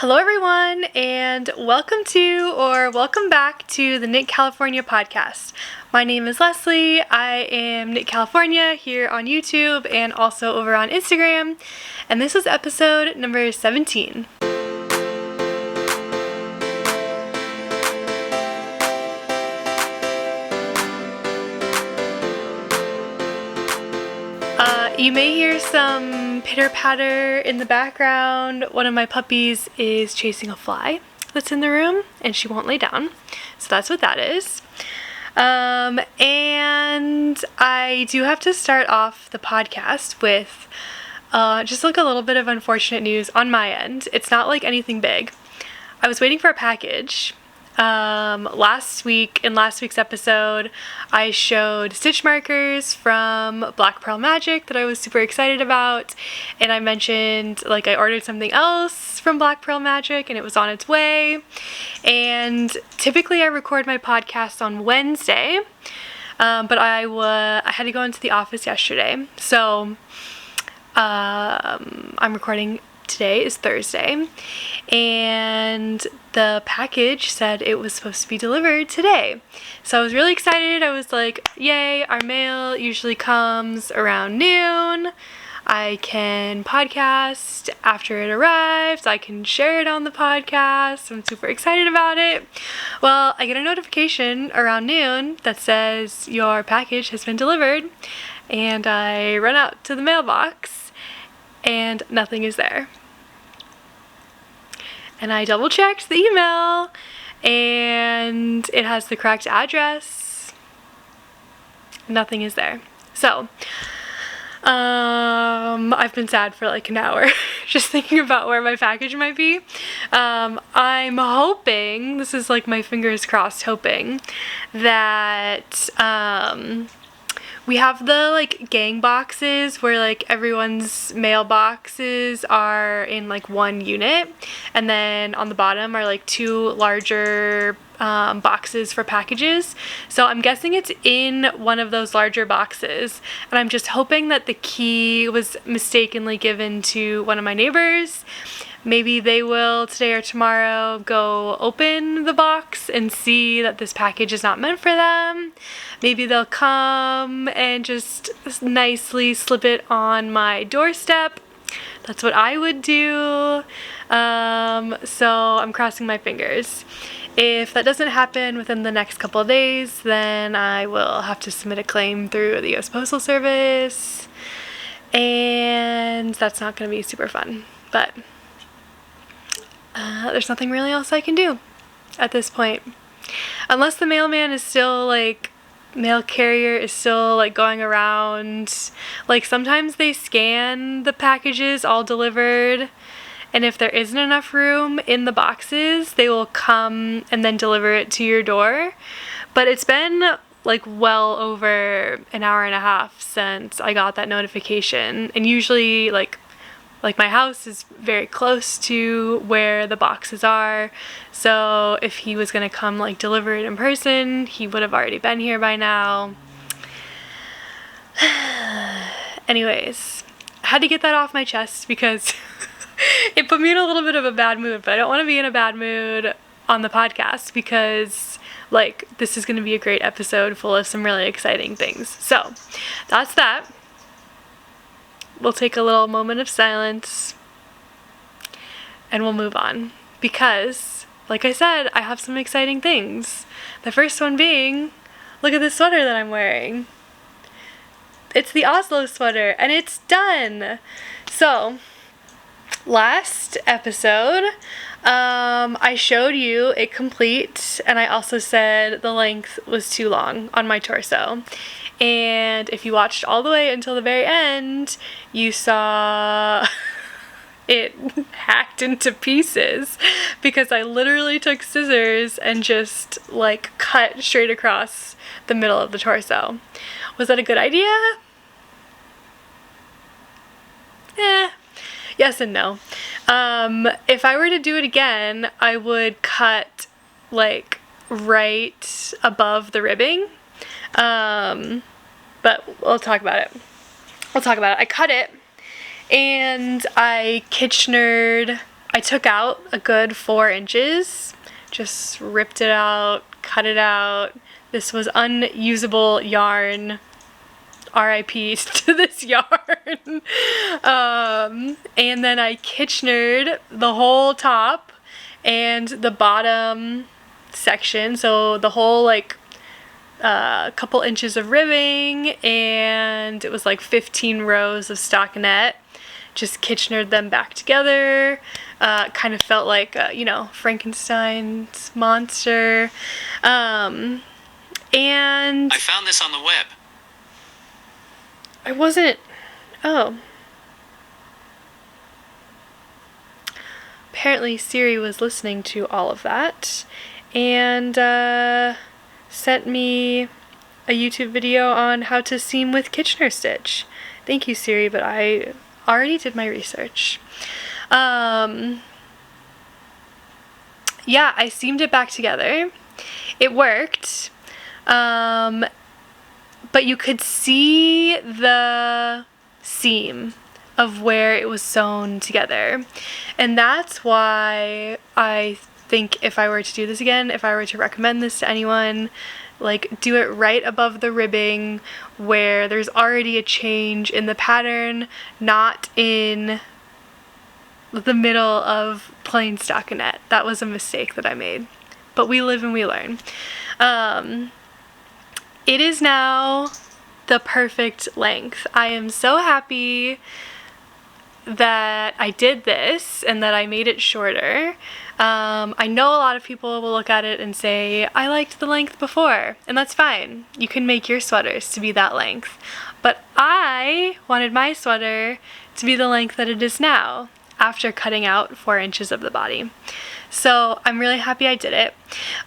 Hello everyone, and welcome back to the Knit California podcast. My name is Leslie. I am Knit California here on YouTube and also over on Instagram, and this is episode number 17. You may hear some pitter-patter in the background. One of my puppies is chasing a fly that's in the room, and she won't lay down. So that's what that is. And I do have to start off the podcast with just like a little bit of unfortunate news on my end. It's not like anything big. I was waiting for a package. Last week's episode, I showed stitch markers from Black Pearl Magic that I was super excited about, and I mentioned like I ordered something else from Black Pearl Magic and it was on its way. And typically I record my podcast on Wednesday, but I had to go into the office yesterday, so I'm recording. Today is Thursday, and the package said it was supposed to be delivered today. So I was really excited. I was like, yay, our mail usually comes around noon. I can podcast after it arrives. I can share it on the podcast. I'm super excited about it. Well, I get a notification around noon that says your package has been delivered, and I run out to the mailbox and nothing is there. And I double checked the email and it has the correct address. Nothing is there. So, I've been sad for like an hour just thinking about where my package might be. I'm hoping, this is like my fingers crossed hoping, that we have the like gang boxes where like everyone's mailboxes are in like one unit, and then on the bottom are like two larger boxes for packages. So I'm guessing it's in one of those larger boxes, and I'm just hoping that the key was mistakenly given to one of my neighbors. Maybe they will today or tomorrow go open the box and see that this package is not meant for them. Maybe they'll come and just nicely slip it on my doorstep. That's what I would do. So I'm crossing my fingers. If that doesn't happen within the next couple of days, then I will have to submit a claim through the U.S. Postal Service. And that's not going to be super fun. But there's nothing really else I can do at this point. Unless the mailman is still like, mail carrier is still like going around. Like sometimes they scan the packages all delivered, and if there isn't enough room in the boxes, they will come and then deliver it to your door. But it's been like well over an hour and a half since I got that notification, and usually like my house is very close to where the boxes are, so if he was gonna come like deliver it in person, he would have already been here by now. Anyways, I had to get that off my chest because it put me in a little bit of a bad mood, but I don't want to be in a bad mood on the podcast because like this is gonna be a great episode full of some really exciting things. So that's that. We'll take a little moment of silence and we'll move on because, like I said, I have some exciting things. The first one being, look at this sweater that I'm wearing. It's the Oslo Sweater and it's done. So, last episode, I showed you it complete, and I also said the length was too long on my torso. And if you watched all the way until the very end, you saw it hacked into pieces because I literally took scissors and just like cut straight across the middle of the torso. Was that a good idea? Yes and no. If I were to do it again, I would cut like right above the ribbing. But we'll talk about it. I cut it and I Kitchenered I took out a good 4 inches, just ripped it out, cut it out. This was unusable yarn. RIP to this yarn. And then I Kitchenered the whole top and the bottom section, so the whole like couple inches of ribbing, and it was like 15 rows of stockinette. Just Kitchenered them back together. Kind of felt like you know, Frankenstein's monster. And I found this on the web. I wasn't. Oh. Apparently Suri was listening to all of that and sent me a YouTube video on how to seam with Kitchener stitch. Thank you, Suri, but I already did my research. Yeah, I seamed it back together. It worked. But you could see the seam of where it was sewn together. And that's why I think if I were to do this again, if I were to recommend this to anyone, like, do it right above the ribbing where there's already a change in the pattern, not in the middle of plain stockinette. That was a mistake that I made. But we live and we learn. It is now the perfect length. I am so happy that I did this and that I made it shorter. I know a lot of people will look at it and say, I liked the length before, and that's fine. You can make your sweaters to be that length. But I wanted my sweater to be the length that it is now, after cutting out 4 inches of the body. So I'm really happy I did it.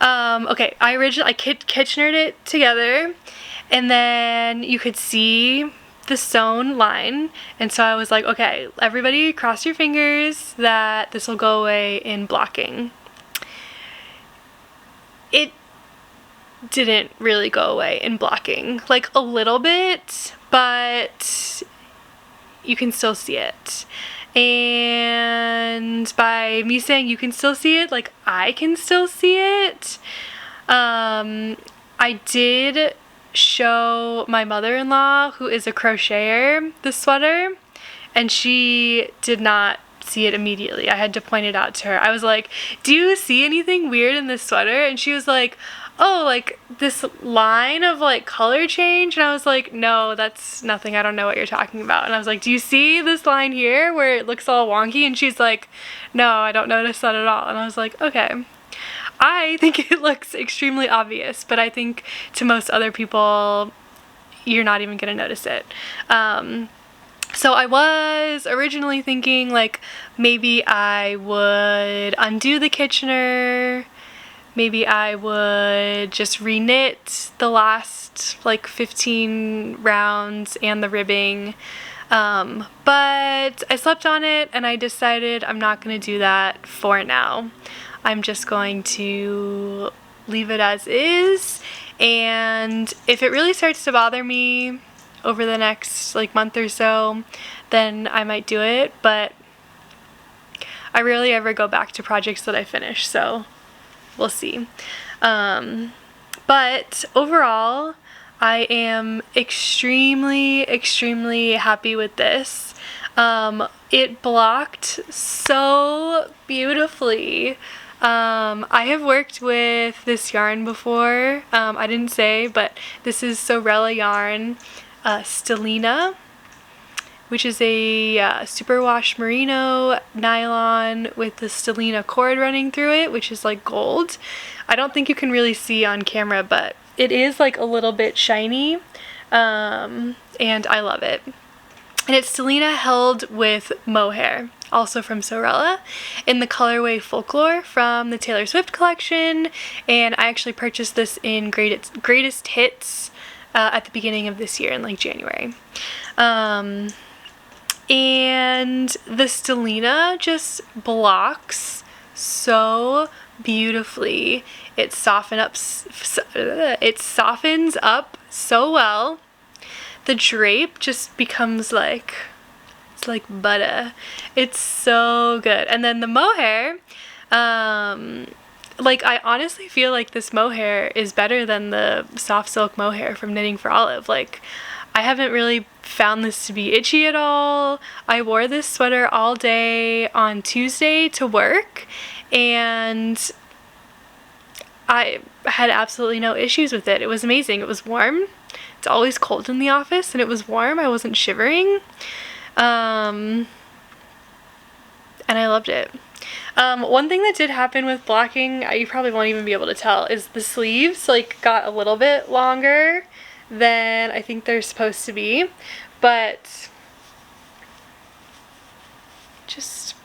Okay, I Kitchenered it together, and then you could see the sewn line, and so I was like, okay, everybody cross your fingers that this will go away in blocking. It didn't really go away in blocking, like a little bit, but you can still see it. And by me saying you can still see it, like, I can still see it. I did show my mother-in-law, who is a crocheter, the sweater, and she did not see it immediately. I had to point it out to her. I was like, do you see anything weird in this sweater? And she was like, oh, like this line of like color change? And I was like, no, that's nothing. I don't know what you're talking about. And I was like, do you see this line here where it looks all wonky? And she's like, no, I don't notice that at all. And I was like, okay. I think it looks extremely obvious, but I think to most other people, you're not even going to notice it. So I was originally thinking like maybe I would undo the Kitchener, maybe I would just reknit the last like 15 rounds and the ribbing, but I slept on it and I decided I'm not going to do that for now. I'm just going to leave it as is, and if it really starts to bother me over the next like month or so, then I might do it, but I rarely ever go back to projects that I finish, so we'll see. But overall, I am extremely happy with this. It blocked so beautifully. I have worked with this yarn before. I didn't say, but this is Sewrella Yarn, Stellina, which is a superwash merino nylon with the Stellina cord running through it, which is like gold. I don't think you can really see on camera, but it is like a little bit shiny, and I love it. And it's Stellina held with mohair, also from Sewrella, in the colorway Folklore from the Taylor Swift collection, and I actually purchased this in Greatest Hits at the beginning of this year in like January. And the Stellina just blocks so beautifully. It softens up so well. The drape just becomes like, it's It's like butter. It's so good. And then the mohair, like I honestly feel like this mohair is better than the soft silk mohair from Knitting for Olive. Like I haven't really found this to be itchy at all. I wore this sweater all day on Tuesday to work, and I had absolutely no issues with it. It was amazing. It was warm. It's always cold in the office, and it was warm. I wasn't shivering. And I loved it. One thing that did happen with blocking, you probably won't even be able to tell, is the sleeves like got a little bit longer than I think they're supposed to be, but just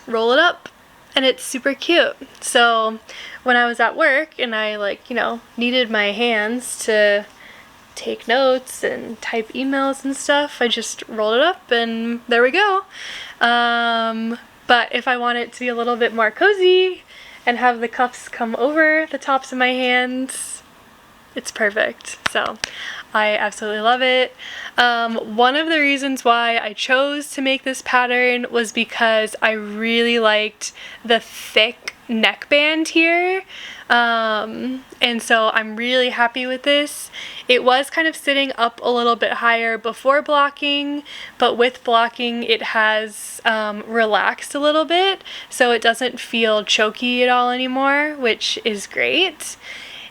roll it up and it's super cute. So when I was at work and I like, you know, needed my hands to take notes and type emails and stuff, I just rolled it up and there we go. But if I want it to be a little bit more cozy and have the cuffs come over the tops of my hands, it's perfect. So I absolutely love it. One of the reasons why I chose to make this pattern was because I really liked the thick neckband here. And so I'm really happy with this. It was kind of sitting up a little bit higher before blocking, but with blocking it has relaxed a little bit, so it doesn't feel choky at all anymore, which is great.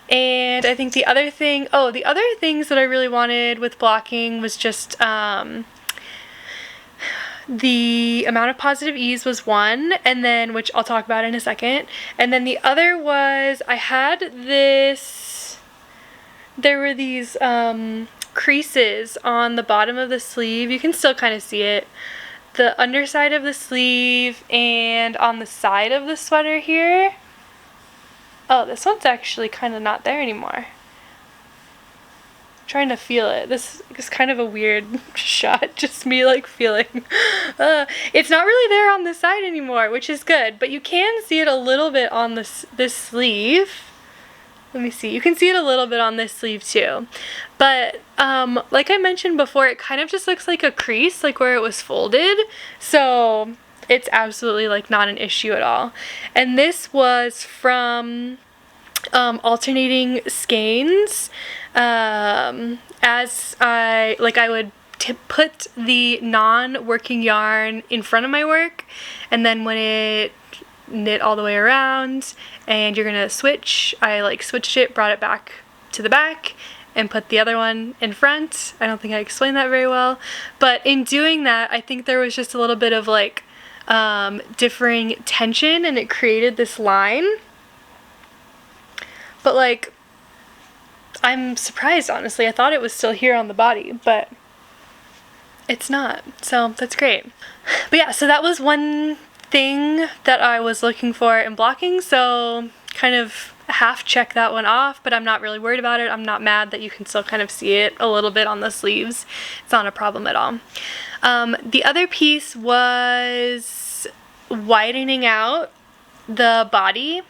And I think the other things that I really wanted with blocking was just the amount of positive ease was one, and then, which I'll talk about in a second, and then the other was I had this, there were these creases on the bottom of the sleeve. You can still kind of see it, the underside of the sleeve and on the side of the sweater here. Oh, this one's actually kind of not there anymore. I'm trying to feel it. This is kind of a weird shot, just me like feeling. It's not really there on the side anymore, which is good, but you can see it a little bit on this sleeve. Let me see. You can see it a little bit on this sleeve too. But like I mentioned before, it kind of just looks like a crease, like where it was folded. So it's absolutely like not an issue at all. And this was from Alternating Skeins. As I would put the non-working yarn in front of my work, and then when it knit all the way around and you're gonna switch, I like switched it, brought it back to the back, and put the other one in front. I don't think I explained that very well, but in doing that I think there was just a little bit of like differing tension, and it created this line. But like, I'm surprised, honestly. I thought it was still here on the body, but it's not. So that's great. But yeah, so that was one thing that I was looking for in blocking. So kind of half check that one off, but I'm not really worried about it. I'm not mad that you can still kind of see it a little bit on the sleeves. It's not a problem at all. The other piece was widening out the body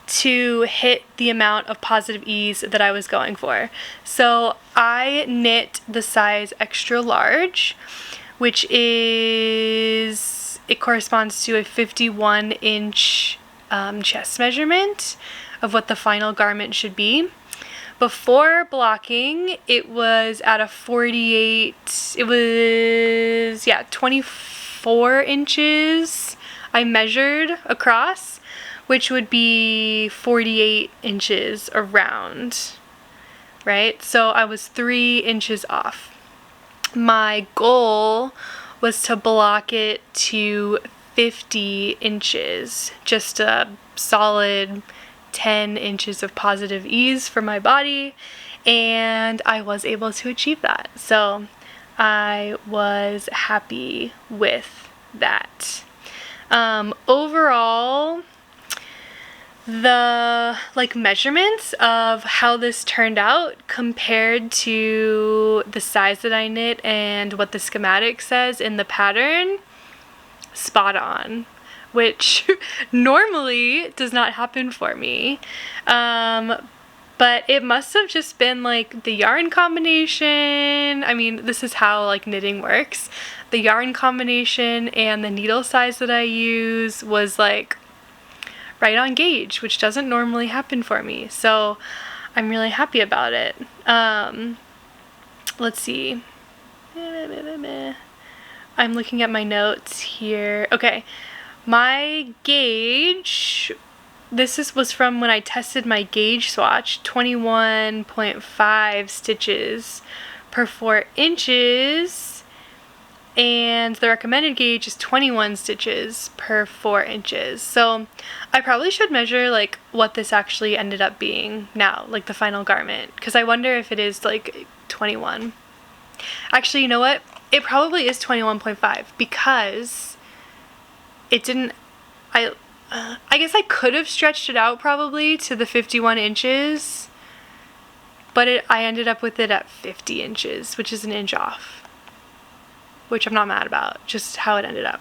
to hit the amount of positive ease that I was going for. So I knit the size extra large, which is, it corresponds to a 51-inch chest measurement of what the final garment should be. Before blocking, it was at a 48, it was, yeah, 24 inches I measured across, which would be 48 inches around, right? So I was 3 inches off. My goal was to block it to 50 inches, just a solid 10 inches of positive ease for my body, and I was able to achieve that. So I was happy with that. Overall, the like measurements of how this turned out compared to the size that I knit and what the schematic says in the pattern, spot on, which normally does not happen for me. But But it must have just been like the yarn combination. I mean, this is how like knitting works. The yarn combination and the needle size that I use was like right on gauge, which doesn't normally happen for me. So I'm really happy about it. Let's see. I'm looking at my notes here. Okay, my gauge, was from when I tested my gauge swatch, 21.5 stitches per 4 inches, and the recommended gauge is 21 stitches per 4 inches. So I probably should measure like what this actually ended up being now, like the final garment, because I wonder if it is like 21. Actually, you know what? It probably is 21.5 because it didn't, I guess I could have stretched it out probably to the 51 inches, but I ended up with it at 50 inches, which is an inch off, which I'm not mad about, just how it ended up.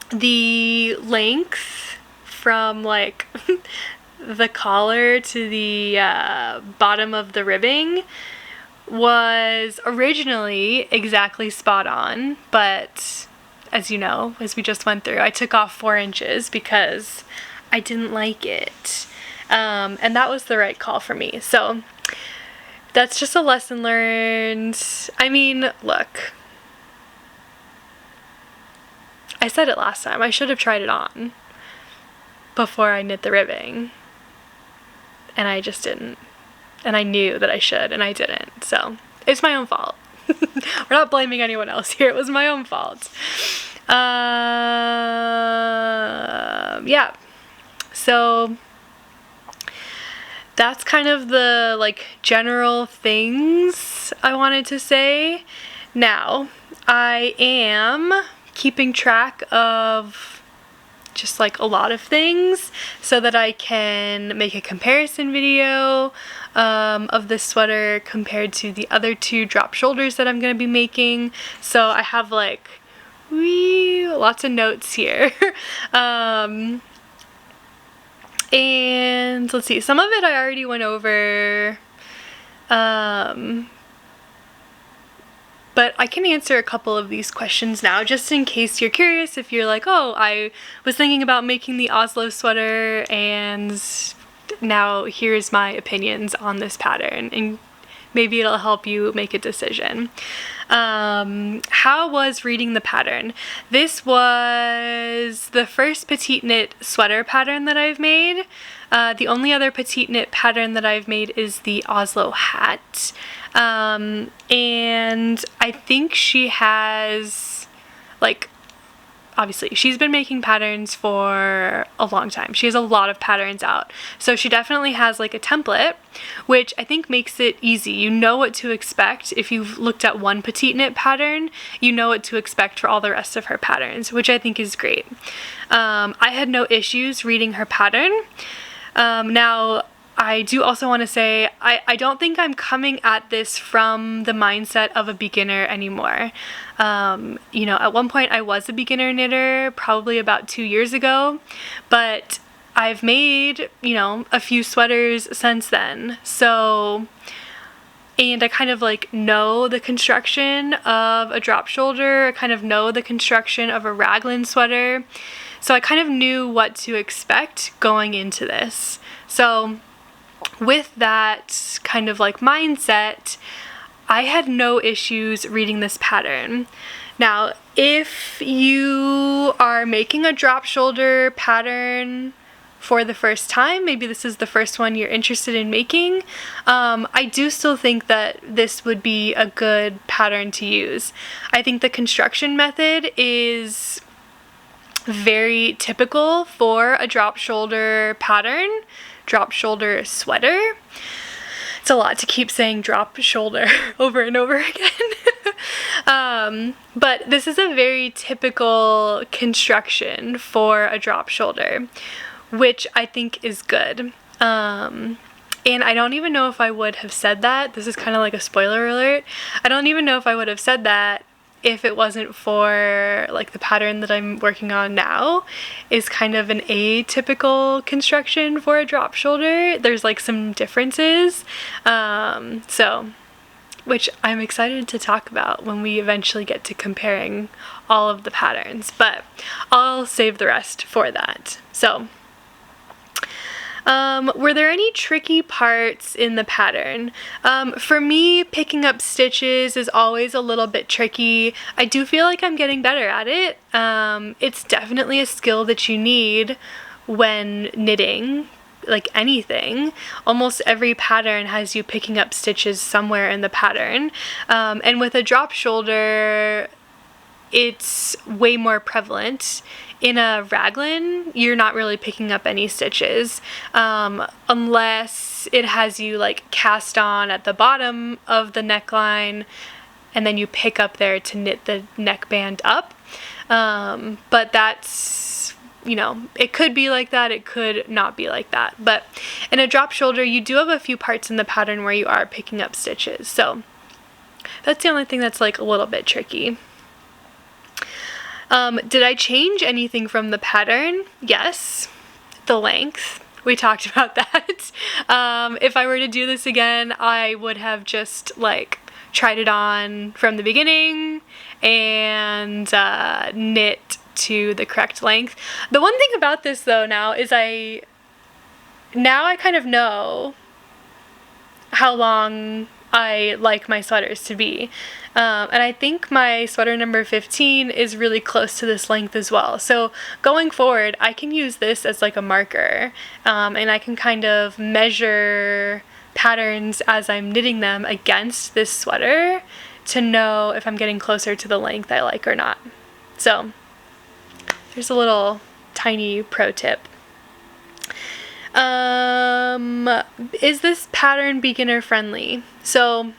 The length from like the collar to the bottom of the ribbing was originally exactly spot on, but as you know, as we just went through, I took off 4 inches because I didn't like it. And that was the right call for me. So that's just a lesson learned. I mean, look, I said it last time, I should have tried it on before I knit the ribbing, and I just didn't. And I knew that I should, and I didn't. So it's my own fault. We're not blaming anyone else here. It was my own fault. Yeah. So that's kind of the like general things I wanted to say. Now, I am keeping track of just like a lot of things so that I can make a comparison video of this sweater compared to the other 2 drop shoulders that I'm going to be making. So I have like lots of notes here. And let's see, some of it I already went over, but I can answer a couple of these questions now, just in case you're curious. If you're like, oh, I was thinking about making the Oslo sweater, and now here's my opinions on this pattern, and maybe it'll help you make a decision. How was reading the pattern? This was the first PetiteKnit sweater pattern that I've made. The only other PetiteKnit pattern that I've made is the Oslo Hat. And I think she has, like, obviously she's been making patterns for a long time. She has a lot of patterns out. So she definitely has like a template, which I think makes it easy. You know what to expect. If you've looked at one PetiteKnit pattern, you know what to expect for all the rest of her patterns, which I think is great. I had no issues reading her pattern. Now, I do also want to say, I don't think I'm coming at this from the mindset of a beginner anymore. You know, at one point I was a beginner knitter, probably about 2 years ago, but I've made, you know, a few sweaters since then. So, and I kind of like know the construction of a drop shoulder, I kind of know the construction of a raglan sweater. So I kind of knew what to expect going into this. So with that kind of like mindset, I had no issues reading this pattern. Now, if you are making a drop shoulder pattern for the first time, maybe this is the first one you're interested in making, I do still think that this would be a good pattern to use. I think the construction method is very typical for a drop shoulder pattern, drop shoulder sweater. It's a lot to keep saying drop shoulder over and over again. But this is a very typical construction for a drop shoulder, which I think is good. And I don't even know if I would have said that. This is kind of like a spoiler alert. I don't even know if I would have said that if it wasn't for like the pattern that I'm working on now is kind of an atypical construction for a drop shoulder. There's like some differences, which I'm excited to talk about when we eventually get to comparing all of the patterns, but I'll save the rest for that. So were there any tricky parts in the pattern? For me, picking up stitches is always a little bit tricky. I do feel like I'm getting better at it. It's definitely a skill that you need when knitting, like anything. Almost every pattern has you picking up stitches somewhere in the pattern. And with a drop shoulder, it's way more prevalent. In a raglan, you're not really picking up any stitches, unless it has you like cast on at the bottom of the neckline and then you pick up there to knit the neckband up. But that's, you know, it could be like that, it could not be like that. But in a drop shoulder, you do have a few parts in the pattern where you are picking up stitches. So that's the only thing that's like a little bit tricky. Did I change anything from the pattern? Yes. The length. We talked about that. If I were to do this again, I would have just like tried it on from the beginning and knit to the correct length. The one thing about this though now is I kind of know how long I like my sweaters to be. And I think my sweater number 15 is really close to this length as well. So going forward, I can use this as like a marker, and I can kind of measure patterns as I'm knitting them against this sweater to know if I'm getting closer to the length I like or not. So there's a little tiny pro tip. Is this pattern beginner friendly? So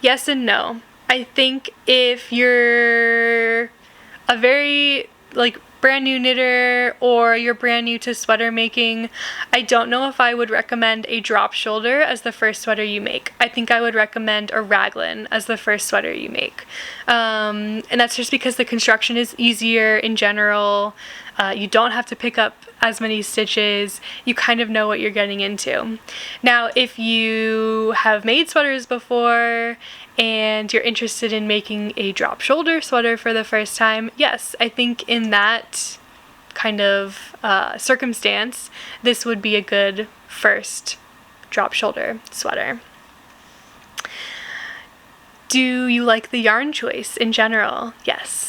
yes and no. I think if you're a very like brand new knitter or you're brand new to sweater making, I don't know if I would recommend a drop shoulder as the first sweater you make. I think I would recommend a raglan as the first sweater you make. And that's just because the construction is easier in general. You don't have to pick up as many stitches. You kind of know what you're getting into. Now, if you have made sweaters before and you're interested in making a drop shoulder sweater for the first time, yes, I think in that kind of circumstance, this would be a good first drop shoulder sweater. Do you like the yarn choice in general? Yes.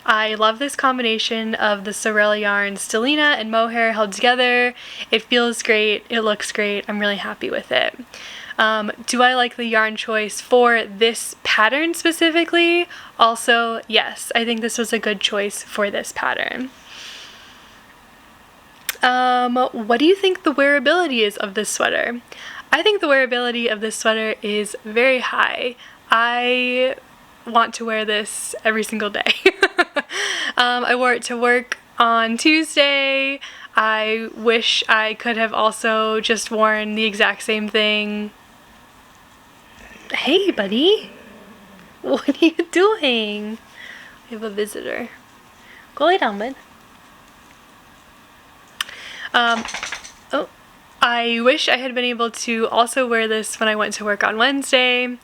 I love this combination of the Sewrella Yarn stellina and mohair held together. It feels great, it looks great, I'm really happy with it. Do I like the yarn choice for this pattern specifically? Also, yes, I think this was a good choice for this pattern. What do you think the wearability is of this sweater? I think the wearability of this sweater is very high. I want to wear this every single day. I wore it to work on Tuesday. I wish I could have also just worn the exact same thing. Hey, buddy. What are you doing? We have a visitor. Go lay down, bud. I wish I had been able to also wear this when I went to work on Wednesday.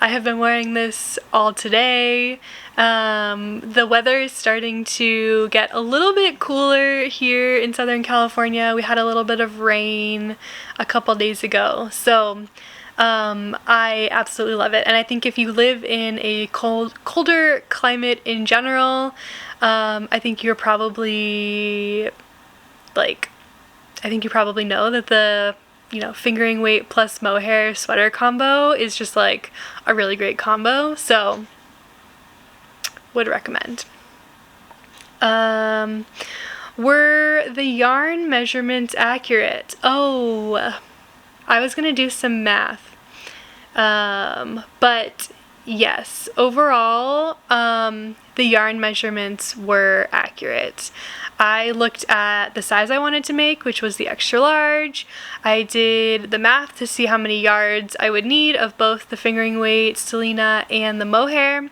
I have been wearing this all today. The weather is starting to get a little bit cooler here in Southern California. We had a little bit of rain a couple days ago, so I absolutely love it. And I think if you live in a colder climate in general, I think you're probably I think you probably know that the, fingering weight plus mohair sweater combo is just like a really great combo, so would recommend. Were the yarn measurements accurate? Oh, I was gonna do some math, but yes, overall, the yarn measurements were accurate. I looked at the size I wanted to make, which was the extra large. I did the math to see how many yards I would need of both the fingering weight, stellina, and the mohair.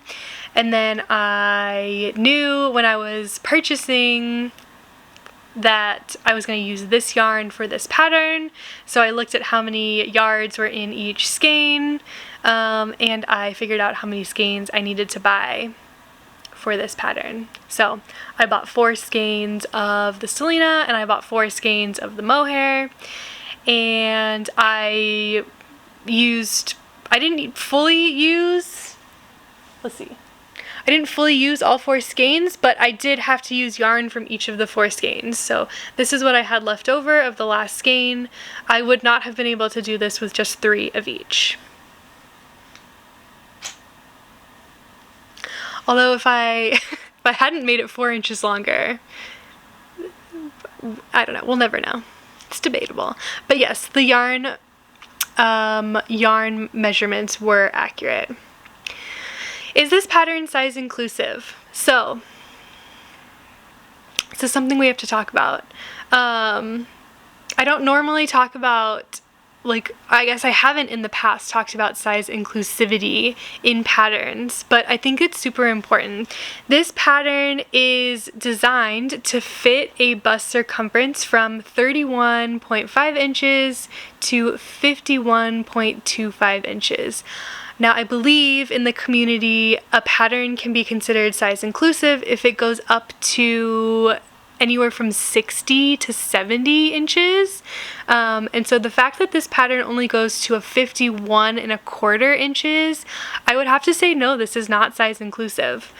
And then I knew when I was purchasing that I was going to use this yarn for this pattern, so I looked at how many yards were in each skein, and I figured out how many skeins I needed to buy for this pattern. So I bought 4 skeins of the Selena and I bought 4 skeins of the mohair, and I didn't fully use all 4 skeins, but I did have to use yarn from each of the 4 skeins. So this is what I had left over of the last skein. I would not have been able to do this with just 3 of each. Although if I hadn't made it 4 inches longer, I don't know, we'll never know. It's debatable. But yes, the yarn measurements were accurate. Is this pattern size inclusive? So, this is something we have to talk about. I don't normally talk about, I guess I haven't in the past talked about size inclusivity in patterns, but I think it's super important. This pattern is designed to fit a bust circumference from 31.5 inches to 51.25 inches. Now, I believe in the community, a pattern can be considered size inclusive if it goes up to anywhere from 60 to 70 inches. And so the fact that this pattern only goes to a 51.25 inches, I would have to say no, this is not size inclusive.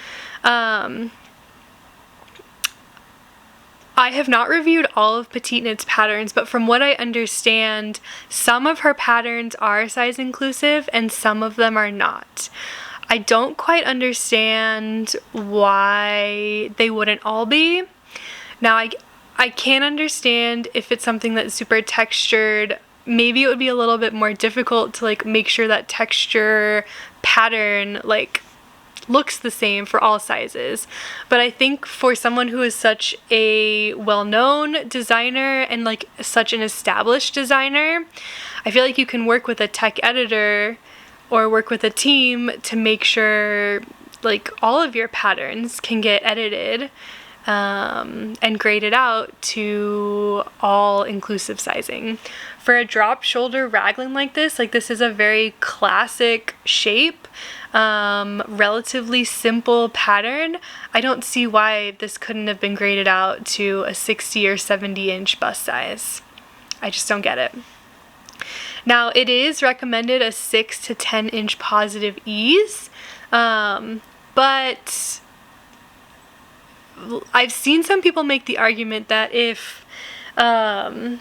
I have not reviewed all of PetiteKnit's patterns, but from what I understand, some of her patterns are size inclusive and some of them are not. I don't quite understand why they wouldn't all be. Now, I can understand if it's something that's super textured, maybe it would be a little bit more difficult to make sure that texture pattern looks the same for all sizes. But I think for someone who is such a well-known designer and such an established designer, I feel like you can work with a tech editor or work with a team to make sure all of your patterns can get edited and graded out to all inclusive sizing. For a drop shoulder raglan like this is a very classic shape, relatively simple pattern. I don't see why this couldn't have been graded out to a 60 or 70 inch bust size. I just don't get it. Now, it is recommended a 6 to 10 inch positive ease, but I've seen some people make the argument that if it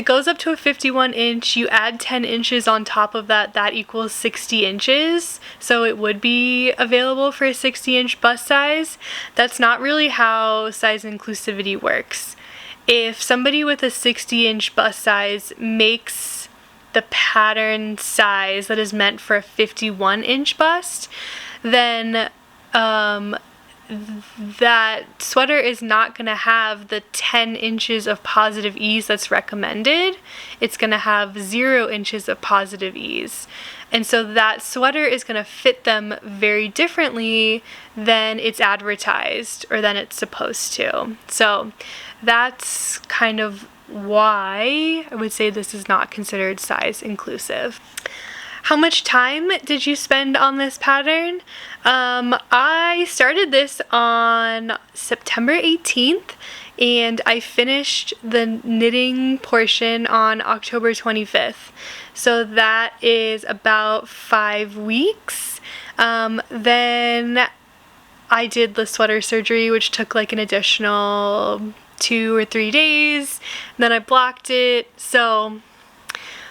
goes up to a 51 inch, you add 10 inches on top of that, that equals 60 inches. So it would be available for a 60 inch bust size. That's not really how size inclusivity works. If somebody with a 60 inch bust size makes the pattern size that is meant for a 51 inch bust, then that sweater is not going to have the 10 inches of positive ease that's recommended. It's going to have 0 inches of positive ease. And so that sweater is going to fit them very differently than it's advertised or than it's supposed to. So that's kind of why I would say this is not considered size inclusive. How much time did you spend on this pattern? I started this on September 18th and I finished the knitting portion on October 25th. So that is about 5 weeks. Then I did the sweater surgery, which took an additional 2 or 3 days. And then I blocked it. So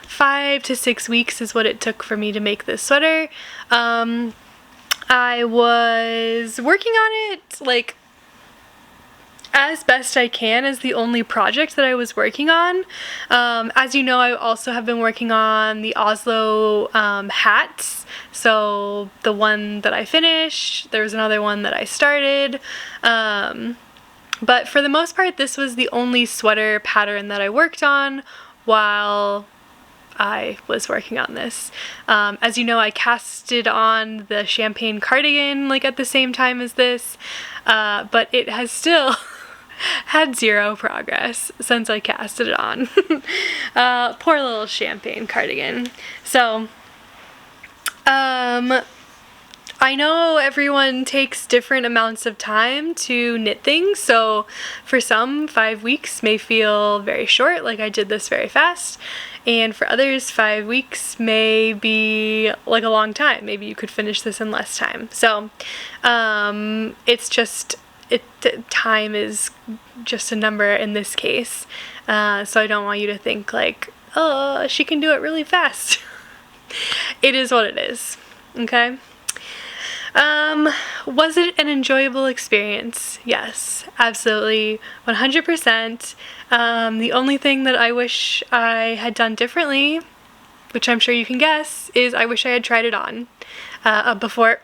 5 to 6 weeks is what it took for me to make this sweater. I was working on it as best I can as the only project that I was working on. As you know, I also have been working on the Oslo hats. So the one that I finished, there was another one that I started. But for the most part, this was the only sweater pattern that I worked on while I was working on this. As you know, I casted on the champagne cardigan like at the same time as this, but it has still had zero progress since I casted it on. Poor little champagne cardigan. So, I know everyone takes different amounts of time to knit things, so for some, 5 weeks may feel very short, like I did this very fast, and for others, 5 weeks may be like a long time. Maybe you could finish this in less time. So, it's just, time is just a number in this case, so I don't want you to think like, oh, she can do it really fast. It is what it is, okay? Was it an enjoyable experience? Yes, absolutely, 100%. The only thing that I wish I had done differently, which I'm sure you can guess, is I wish I had tried it on before,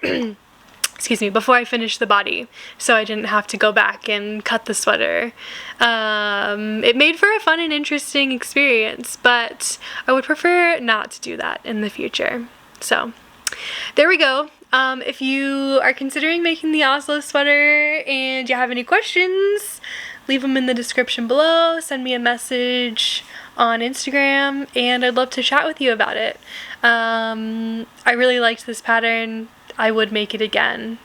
excuse me, before I finished the body, so I didn't have to go back and cut the sweater. It made for a fun and interesting experience, but I would prefer not to do that in the future. So, there we go. If you are considering making the Oslo sweater and you have any questions, leave them in the description below, send me a message on Instagram, and I'd love to chat with you about it. I really liked this pattern. I would make it again.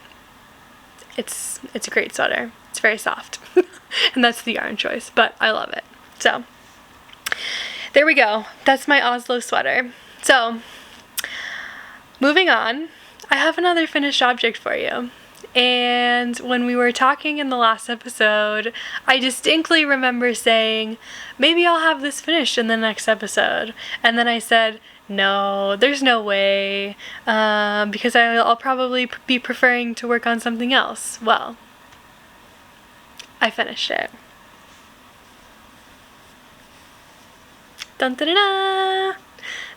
It's a great sweater. It's very soft. And that's the yarn choice, but I love it. So, there we go. That's my Oslo sweater. So, moving on, I have another finished object for you. And when we were talking in the last episode, I distinctly remember saying, maybe I'll have this finished in the next episode. And then I said, no, there's no way, because I'll probably be preferring to work on something else. Well, I finished it. Dun dun dun dun!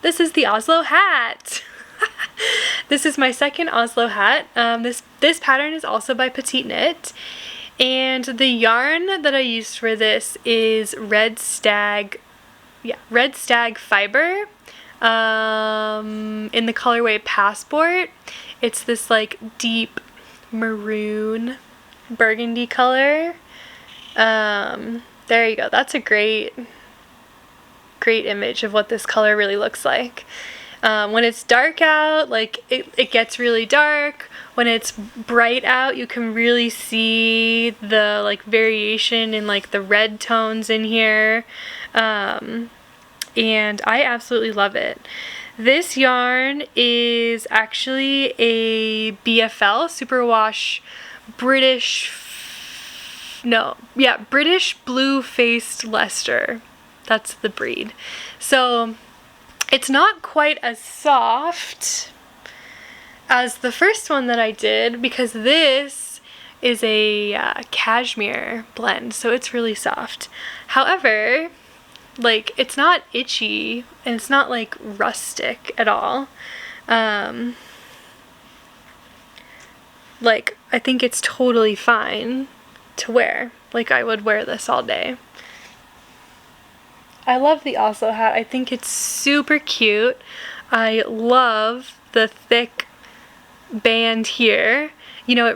This is the Oslo Hat! This is my second Oslo hat. This pattern is also by PetiteKnit, and the yarn that I used for this is Red Stag Fibre, in the colorway Passport. It's this like deep maroon burgundy color. There you go. That's a great image of what this color really looks like. When it's dark out, like it gets really dark. When it's bright out, you can really see the like variation in like the red tones in here. And I absolutely love it. This yarn is actually a BFL, Superwash British blue-faced Leicester. That's the breed. So it's not quite as soft as the first one that I did, because this is a cashmere blend, so it's really soft. However, like, it's not itchy, and it's not like rustic at all. Like, I think it's totally fine to wear. Like, I would wear this all day. I love the Oslo hat. I think it's super cute. I love the thick band here. You know,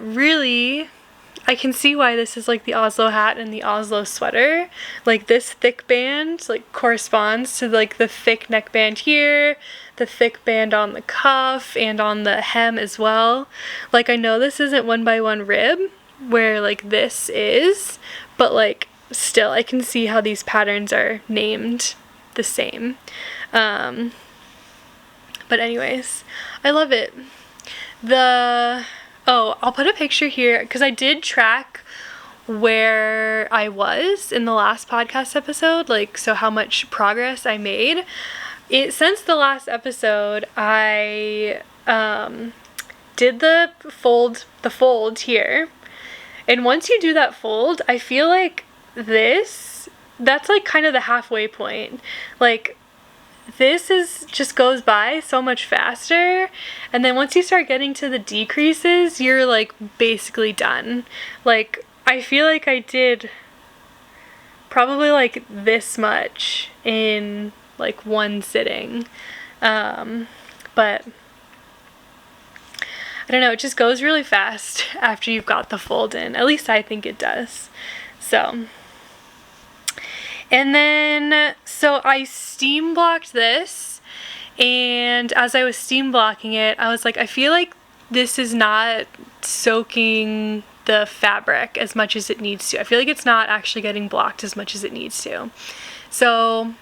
I can see why this is like the Oslo hat and the Oslo sweater. Like, this thick band like corresponds to like the thick neckband here, the thick band on the cuff and on the hem as well. Like, I know this isn't 1x1 rib where like this is, but like still I can see how these patterns are named the same. But anyways, I love it. I'll put a picture here because I did track where I was in the last podcast episode, like, so how much progress I made. Since the last episode, I did the fold here, and once you do that fold, I feel like that's like kind of the halfway point. Like, this just goes by so much faster, and then once you start getting to the decreases, you're like basically done. Like, I feel like I did probably like this much in like one sitting. But I don't know, it just goes really fast after you've got the fold in. At least I think it does. So, and then, so I steam blocked this, and as I was steam blocking it, I was like, I feel like this is not soaking the fabric as much as it needs to. I feel like it's not actually getting blocked as much as it needs to. So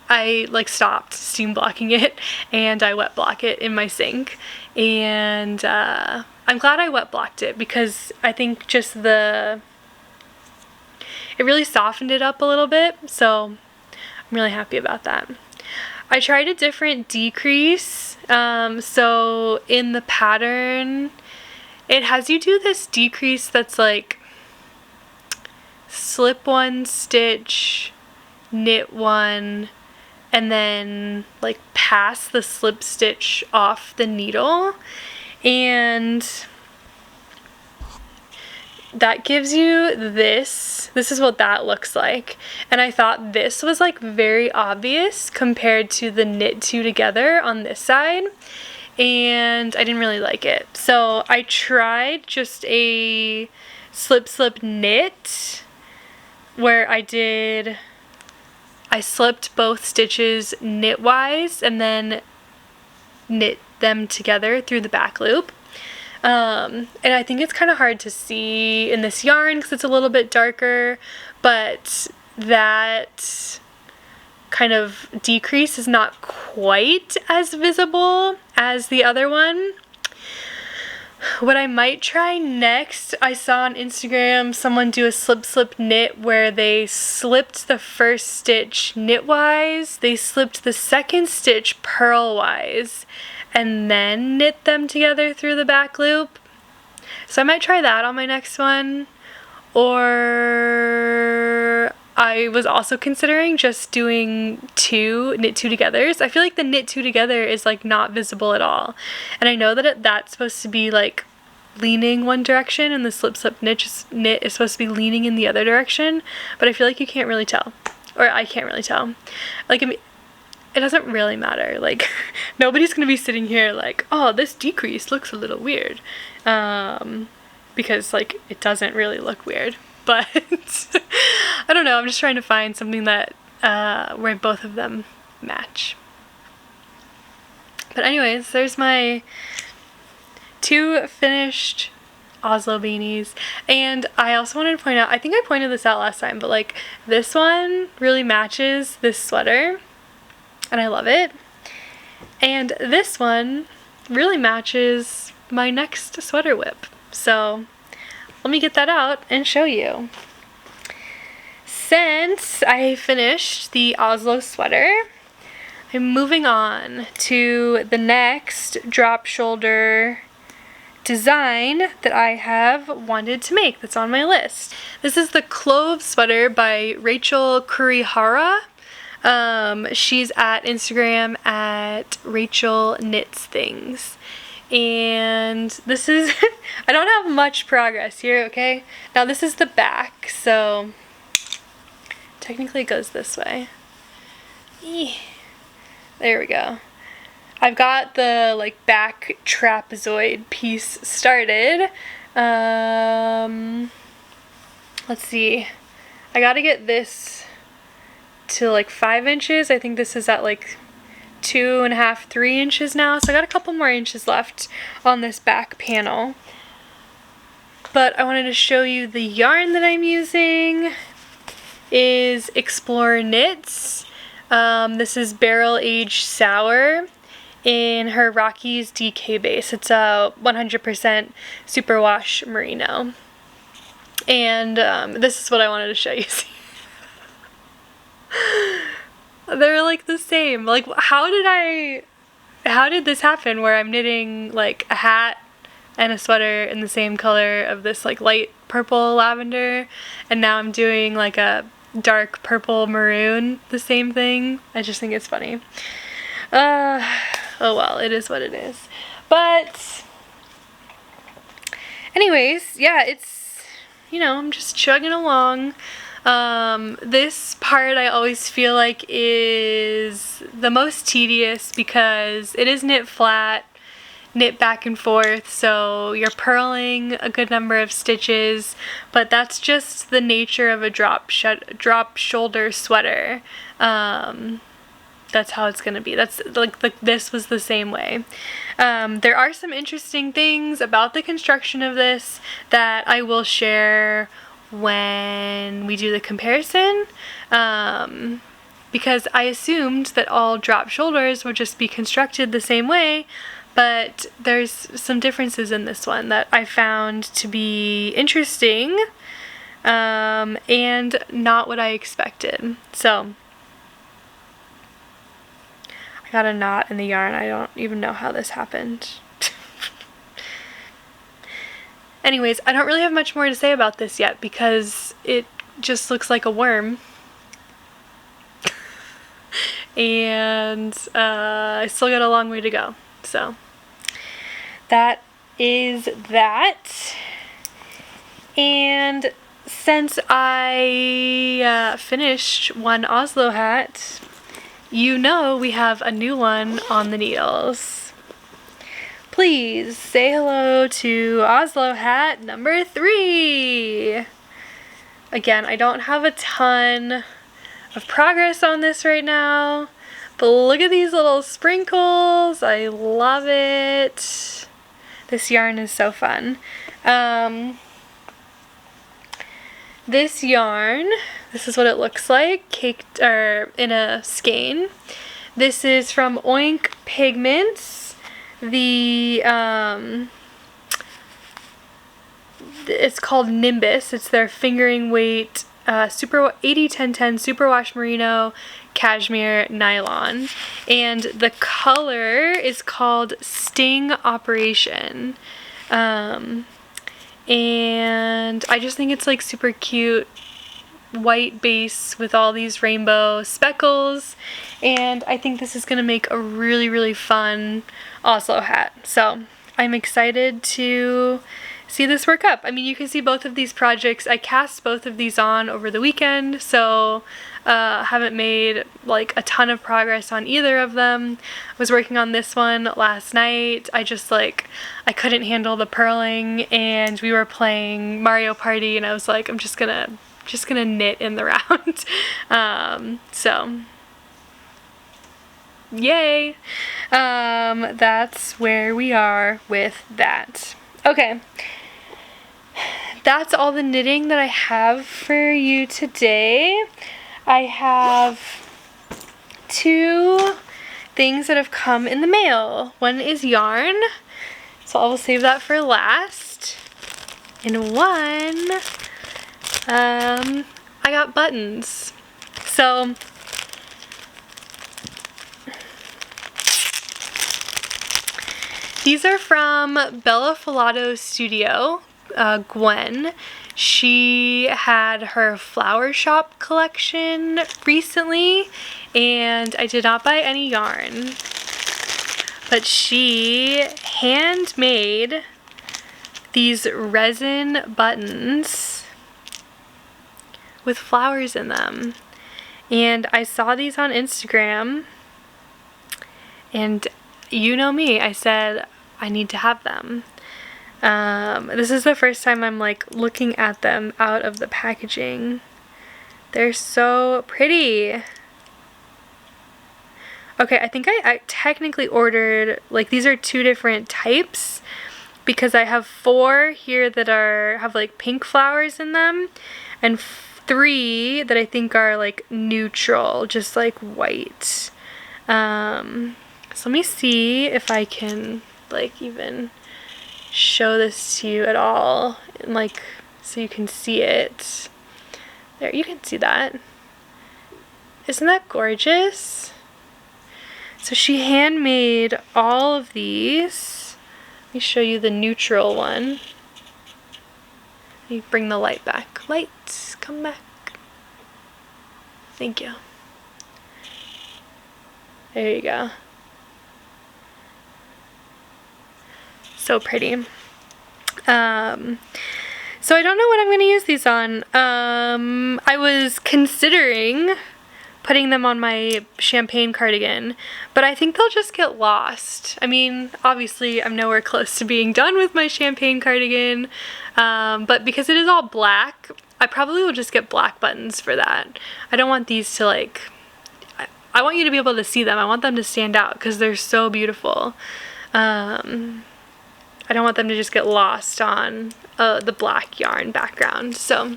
I like stopped steam blocking it and I wet block it in my sink, and I'm glad I wet blocked it because I think just it really softened it up a little bit, so I'm really happy about that. I tried a different decrease, so in the pattern it has you do this decrease that's like slip one stitch, knit one, and then like pass the slip stitch off the needle, and that gives you this is what that looks like. And I thought this was like very obvious compared to the knit two together on this side, and I didn't really like it. So I tried just a slip knit where I slipped both stitches knitwise and then knit them together through the back loop. And I think it's kind of hard to see in this yarn because it's a little bit darker, but that kind of decrease is not quite as visible as the other one. What I might try next, I saw on Instagram someone do a slip knit where they slipped the first stitch knitwise, they slipped the second stitch purlwise, and then knit them together through the back loop. So I might try that on my next one. Or I was also considering just doing knit two togethers. I feel like the knit two together is like not visible at all. And I know that that's supposed to be like leaning one direction and the slip knit is supposed to be leaning in the other direction, but I feel like you can't really tell. Or I can't really tell. Like, I mean, it doesn't really matter. Like, nobody's gonna be sitting here like, oh, this decrease looks a little weird. Because like it doesn't really look weird. But I don't know, I'm just trying to find something that where both of them match. But anyways, there's my 2 finished Oslo beanies. And I also wanted to point out, I think I pointed this out last time, but like this one really matches this sweater and I love it. And this one really matches my next sweater whip. So let me get that out and show you. Since I finished the Oslo sweater, I'm moving on to the next drop shoulder design that I have wanted to make that's on my list. This is the Clove Sweater by Rachel Kurihara. She's at Instagram at Rachel Knits Things. And this is, I don't have much progress here, okay? Now this is the back, so technically it goes this way. There we go. I've got the like back trapezoid piece started. Let's see. I gotta get this to like 5 inches. I think this is at like 2.5, 3 inches now, so I got a couple more inches left on this back panel. But I wanted to show you the yarn that I'm using is Explore Knits. This is Barrel Aged Sour in her Rockies DK base. It's a 100% superwash merino. And this is what I wanted to show you. They're like the same. Like, how did this happen where I'm knitting like a hat and a sweater in the same color of this like light purple lavender, and now I'm doing like a dark purple maroon, the same thing? I just think it's funny. Oh well, it is what it is. But anyways, yeah, it's, you know, I'm just chugging along. This part I always feel like is the most tedious because it is knit flat, knit back and forth, so you're purling a good number of stitches, but that's just the nature of a drop shoulder sweater. That's how it's gonna be. That's like this was the same way. There are some interesting things about the construction of this that I will share when we do the comparison, because I assumed that all drop shoulders would just be constructed the same way, but there's some differences in this one that I found to be interesting, and not what I expected. So I got a knot in the yarn. I don't even know how this happened. Anyways, I don't really have much more to say about this yet because it just looks like a worm. And I still got a long way to go. So that is that. And since I finished one Oslo hat, you know we have a new one on the needles. Please say hello to Oslo Hat number 3. Again, I don't have a ton of progress on this right now, but look at these little sprinkles. I love it. This yarn is so fun. This yarn, this is what it looks like, caked or in a skein. This is from Oink Pigments. It's called Nimbus. It's their fingering weight super 80-10-10 superwash merino cashmere nylon, and the color is called Sting Operation, and I just think it's like super cute white base with all these rainbow speckles, and I think this is gonna make a really fun Oslo hat. So I'm excited to see this work up. I mean, you can see both of these projects. I cast both of these on over the weekend, so haven't made like a ton of progress on either of them. I was working on this one last night. I couldn't handle the purling, and we were playing Mario Party, and I was like, I'm just gonna knit in the round. So yay. That's where we are with that. Okay, that's all the knitting that I have for you today. I have 2 things that have come in the mail. One is yarn, so I will save that for last. And one, I got buttons. So these are from Bella Filato's studio, Gwen. She had her flower shop collection recently, and I did not buy any yarn, but she handmade these resin buttons with flowers in them. And I saw these on Instagram, and you know me, I said I need to have them. This is the first time I'm like looking at them out of the packaging. They're so pretty. Okay, I think I technically ordered, like, these are 2 different types, because I have 4 here that have like pink flowers in them, and 3 that I think are like neutral, just like white. So let me see if I can like even show this to you at all, and like so you can see it. There, you can see that. Isn't that gorgeous? So she handmade all of these. Let me show you the neutral one. Let me bring the light back. Lights, come back. Thank you. There you go. So pretty. So I don't know what I'm going to use these on. I was considering putting them on my champagne cardigan, but I think they'll just get lost. I mean, obviously I'm nowhere close to being done with my champagne cardigan, but because it is all black, I probably will just get black buttons for that. I don't want these to like, I want you to be able to see them. I want them to stand out because they're so beautiful. I don't want them to just get lost on the black yarn background. So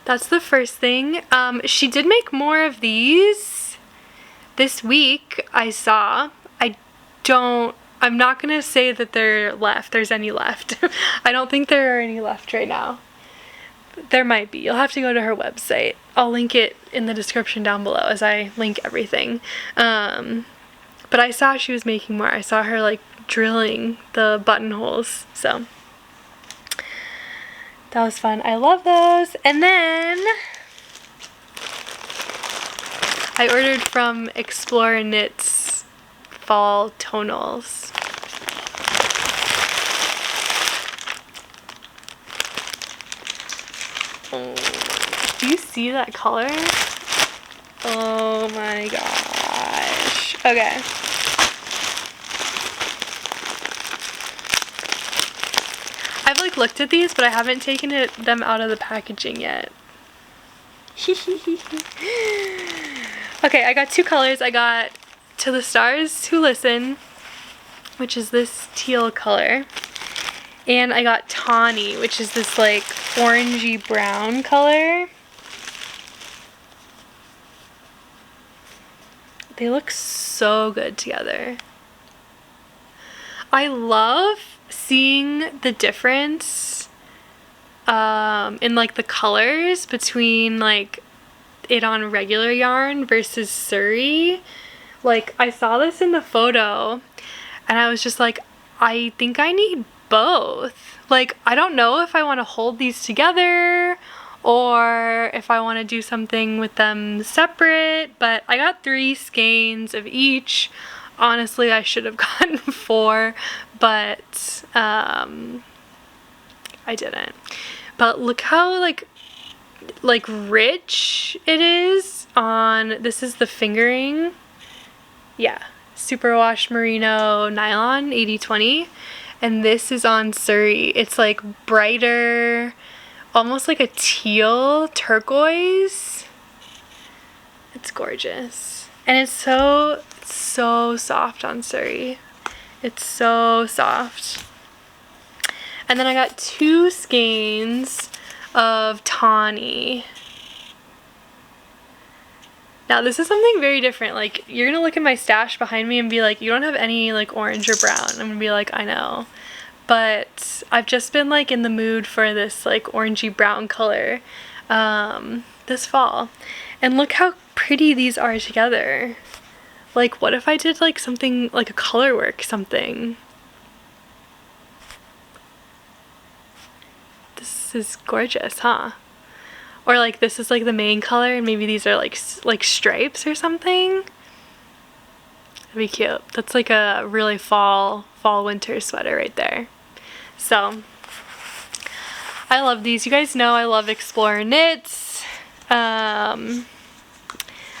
that's the first thing. She did make more of these this week, I saw. I'm not gonna say that there's any left. I don't think there are any left right now. There might be. You'll have to go to her website. I'll link it in the description down below as I link everything. But I saw she was making more. I saw her like drilling the buttonholes, so that was fun. I love those. And then I ordered from Explore Knits fall tonals. Oh, do you see that color? Oh my gosh. Okay. I've like looked at these, but I haven't taken them out of the packaging yet. Okay, I got two colors. I got To the Stars Who Listen, which is this teal color. And I got Tawny, which is this like orangey brown color. They look so good together. I love seeing the difference in like the colors between like it on regular yarn versus Suri. Like I saw this in the photo and I was just like, I think I need both. Like I don't know if I want to hold these together or if I want to do something with them separate, but I got 3 skeins of each. Honestly, I should have gotten 4, but I didn't. But look how like rich it is on, this is the fingering. Yeah, superwash merino nylon 80/20, and this is on Suri. It's like brighter, almost like a teal turquoise. It's gorgeous, and it's so soft on Suri. It's so soft. And then I got 2 skeins of Tawny. Now this is something very different. Like you're gonna look at my stash behind me and be like, you don't have any like orange or brown. I'm gonna be like, I know. But I've just been like in the mood for this like orangey brown color this fall. And look how pretty these are together. Like what if I did like something like a color work something? This is gorgeous, huh? Or like this is like the main color and maybe these are like stripes or something. That'd be cute. That's like a really fall winter sweater right there. So I love these. You guys know I love Explore Knits.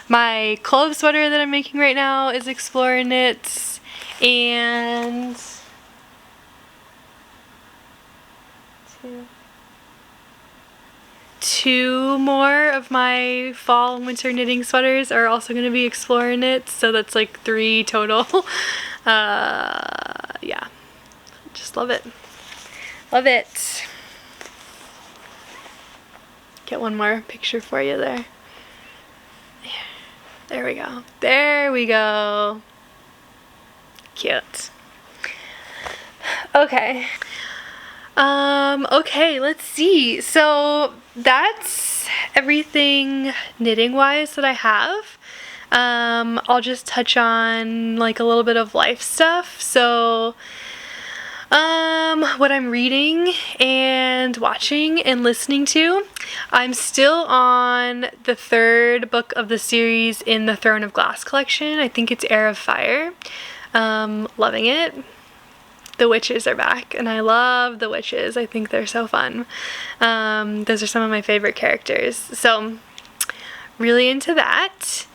My Clove Sweater that I'm making right now is Explore Knits, and two more of my fall and winter knitting sweaters are also going to be Explore Knits, so that's like 3 total. Yeah, just love it. Love it. Get one more picture for you there. There we go. There we go. Cute. Okay. Okay, let's see. So that's everything knitting wise that I have. I'll just touch on like a little bit of life stuff. So what I'm reading and watching and listening to. I'm still on the 3rd book of the series in the Throne of Glass collection. I think it's Heir of Fire. Loving it. the witches are back, and I love the witches. I think they're so fun. Those are some of my favorite characters. So really into that.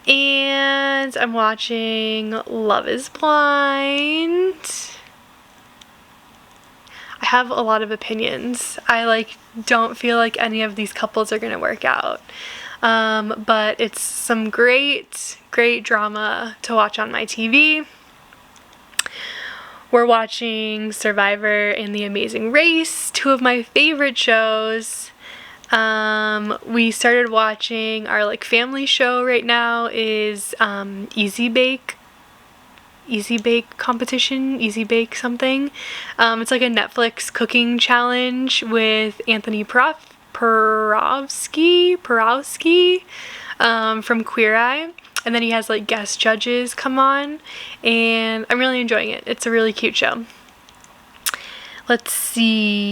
And I'm watching Love is Blind. I have a lot of opinions. I don't feel like any of these couples are gonna work out. But it's some great drama to watch on my TV. We're watching Survivor and The Amazing Race, two of my favorite shows. We started watching our like family show right now is Easy Bake competition, Easy Bake something. It's like a Netflix cooking challenge with Anthony Porowski from Queer Eye. And then he has like guest judges come on, and I'm really enjoying it. It's a really cute show. Let's see.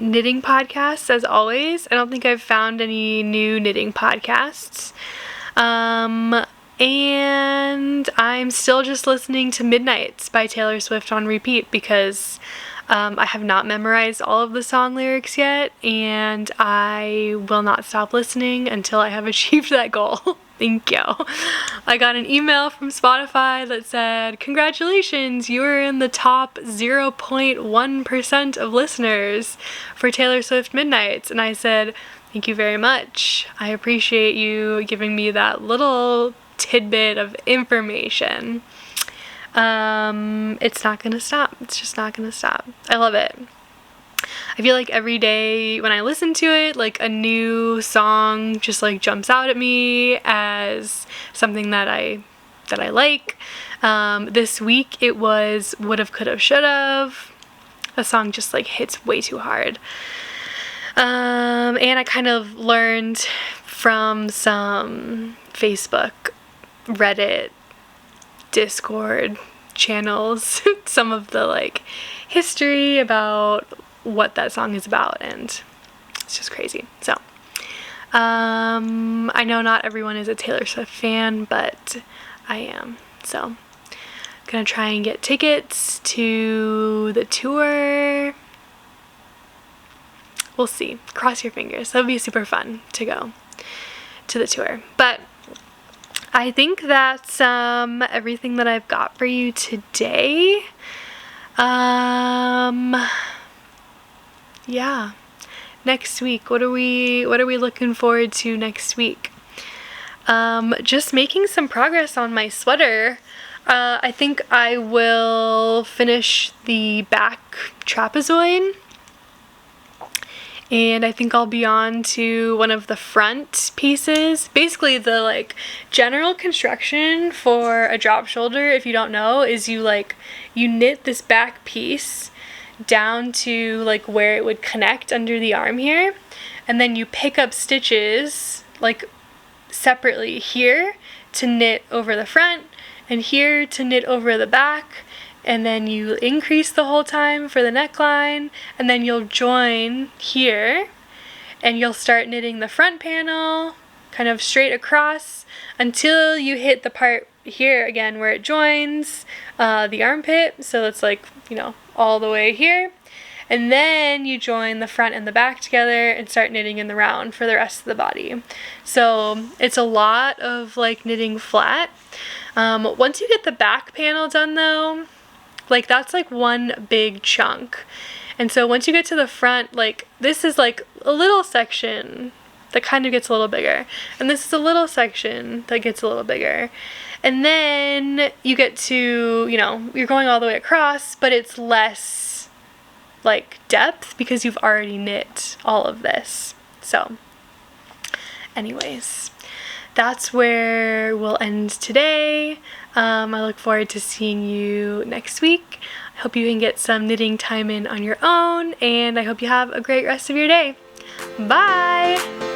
Knitting podcasts, as always. I don't think I've found any new knitting podcasts. And I'm still just listening to Midnights by Taylor Swift on repeat because I have not memorized all of the song lyrics yet, and I will not stop listening until I have achieved that goal. Thank you. I got an email from Spotify that said, "Congratulations, you are in the top 0.1% of listeners for Taylor Swift Midnights." And I said, "Thank you very much. I appreciate you giving me that little tidbit of information." It's not gonna stop. It's just not gonna stop. I love it. I feel like every day when I listen to it, like a new song just like jumps out at me as something that I like. This week it was Would've, Could've, Should've. The song just like hits way too hard. And I kind of learned from some Facebook, Reddit, Discord channels some of the like history about what that song is about, and it's just crazy. So I know not everyone is a Taylor Swift fan, but I am, so I'm gonna try and get tickets to the tour. We'll see. Cross your fingers. That'll be super fun to go to the tour. But I think that's everything that I've got for you today. Yeah. Next week, what are we looking forward to next week? Just making some progress on my sweater. I think I will finish the back trapezoid. And I think I'll be on to one of the front pieces. Basically, the like general construction for a drop shoulder, if you don't know, is you knit this back piece down to like where it would connect under the arm here, and then you pick up stitches like separately here to knit over the front and here to knit over the back. And then you increase the whole time for the neckline, and then you'll join here and you'll start knitting the front panel kind of straight across until you hit the part here again where it joins the armpit, so it's like, you know, all the way here, and then you join the front and the back together and start knitting in the round for the rest of the body. So it's a lot of like knitting flat. Once you get the back panel done though, like that's like one big chunk. And so once you get to the front, like this is like a little section that kind of gets a little bigger, and this is a little section that gets a little bigger, and then you get to, you know, you're going all the way across, but it's less like depth because you've already knit all of this. So anyways, that's where we'll end today. I look forward to seeing you next week. I hope you can get some knitting time in on your own, and I hope you have a great rest of your day. Bye!